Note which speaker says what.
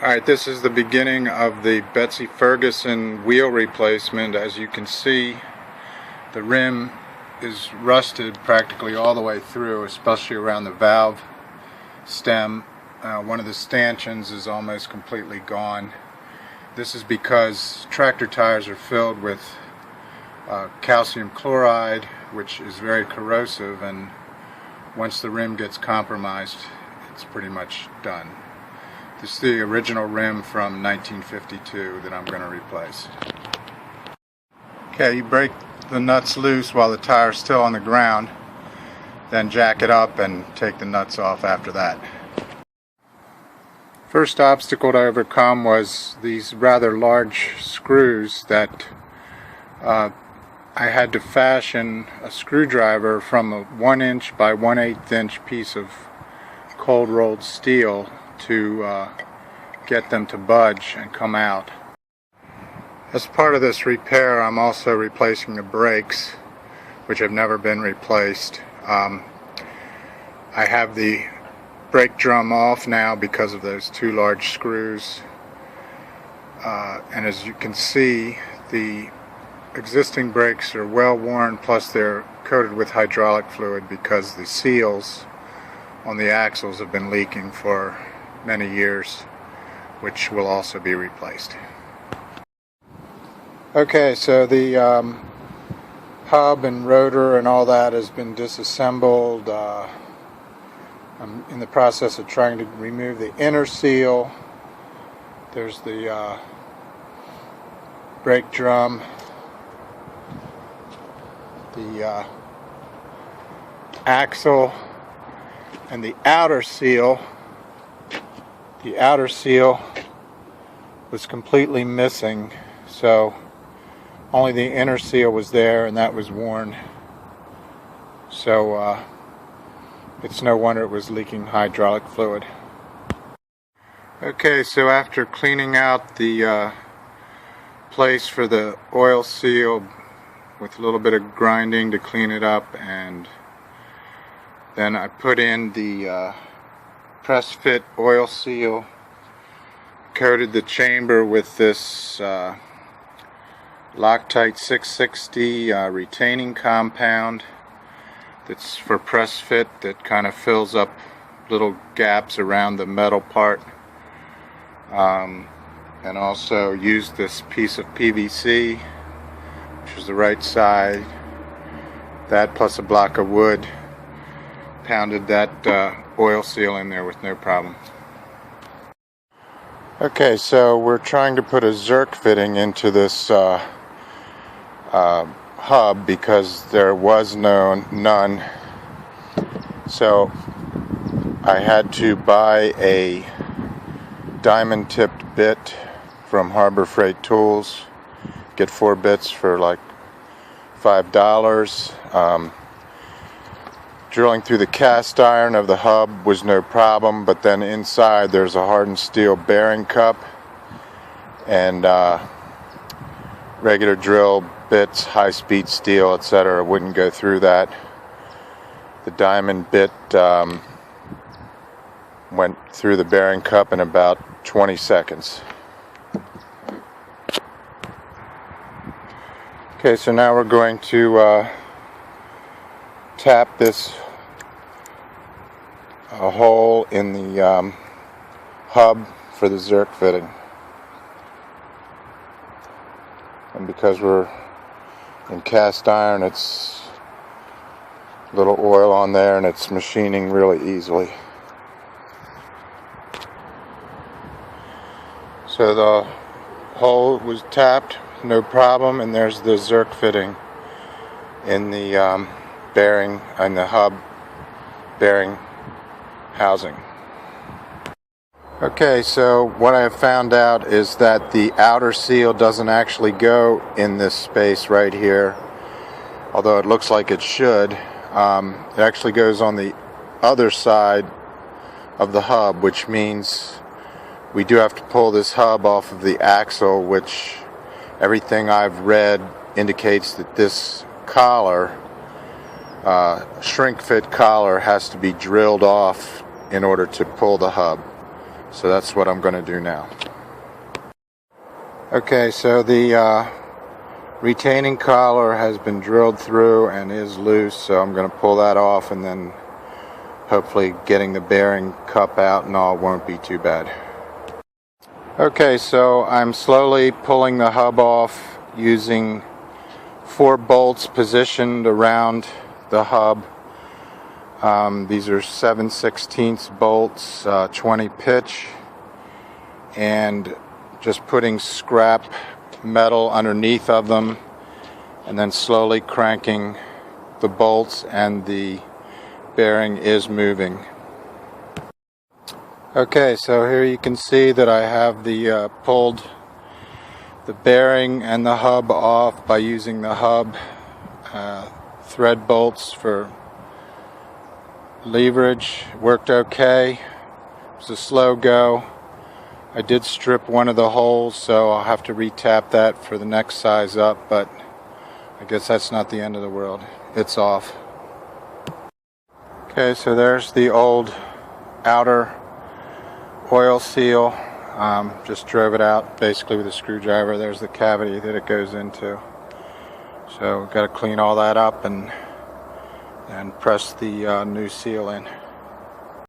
Speaker 1: Alright, this is the beginning of the Betsy Ferguson wheel replacement. As you can see, the rim is rusted practically all the way through, especially around the valve stem. One of the stanchions is almost completely gone. This is because tractor tires are filled with calcium chloride, which is very corrosive, and once the rim gets compromised, it's pretty much done. This is the original rim from 1952 that I'm going to replace. Okay, you break the nuts loose while the tire is still on the ground, then jack it up and take the nuts off after that. First obstacle to overcome was these rather large screws that I had to fashion a screwdriver from a 1" by 1/8 inch piece of cold rolled steel to get them to budge and come out. As part of this repair, I'm also replacing the brakes, which have never been replaced. I have the brake drum off now because of those two large screws, and as you can see, the existing brakes are well worn, plus they're coated with hydraulic fluid because the seals on the axles have been leaking for many years, which will also be replaced. Okay, so the hub and rotor and all that has been disassembled. I'm in the process of trying to remove the inner seal. There's the brake drum, the axle, and the outer seal. The outer seal was completely missing, so only the inner seal was there, and that was worn. So it's no wonder it was leaking hydraulic fluid. Okay, so after cleaning out the place for the oil seal with a little bit of grinding to clean it up, and then I put in the press fit oil seal, coated the chamber with this Loctite 660 retaining compound that's for press fit, that kind of fills up little gaps around the metal part, and also used this piece of PVC, which is the right side, that plus a block of wood, pounded that oil seal in there with no problem. Okay, so we're trying to put a Zerk fitting into this hub because there was none. So I had to buy a diamond tipped bit from Harbor Freight Tools. Get 4 bits for like $5. Drilling through the cast iron of the hub was no problem, but then inside there's a hardened steel bearing cup, and regular drill bits, high-speed steel, etc. wouldn't go through that. The diamond bit went through the bearing cup in about 20 seconds. Okay, so now we're going to tap this hole in the hub for the Zerk fitting. And because we're in cast iron, it's a little oil on there and it's machining really easily. So the hole was tapped, no problem, and there's the Zerk fitting in the bearing and the hub bearing housing. Okay, so what I have found out is that the outer seal doesn't actually go in this space right here, although it looks like it should. It actually goes on the other side of the hub, which means we do have to pull this hub off of the axle, which everything I've read indicates that this collar, shrink fit collar, has to be drilled off in order to pull the hub. So that's what I'm going to do now. Okay, so the retaining collar has been drilled through and is loose, so I'm going to pull that off, and then hopefully getting the bearing cup out and all won't be too bad. Okay, so I'm slowly pulling the hub off using 4 bolts positioned around the hub. These are 7/16 bolts, 20 pitch, and just putting scrap metal underneath of them and then slowly cranking the bolts, and the bearing is moving. Okay, so here you can see that I have pulled the bearing and the hub off by using the hub thread bolts for leverage. Worked okay. It was a slow go. I did strip one of the holes, so I'll have to re-tap that for the next size up, but I guess that's not the end of the world. It's off. Okay, so there's the old outer oil seal. Just drove it out basically with a screwdriver. There's the cavity that it goes into. So we've got to clean all that up and press the new seal in.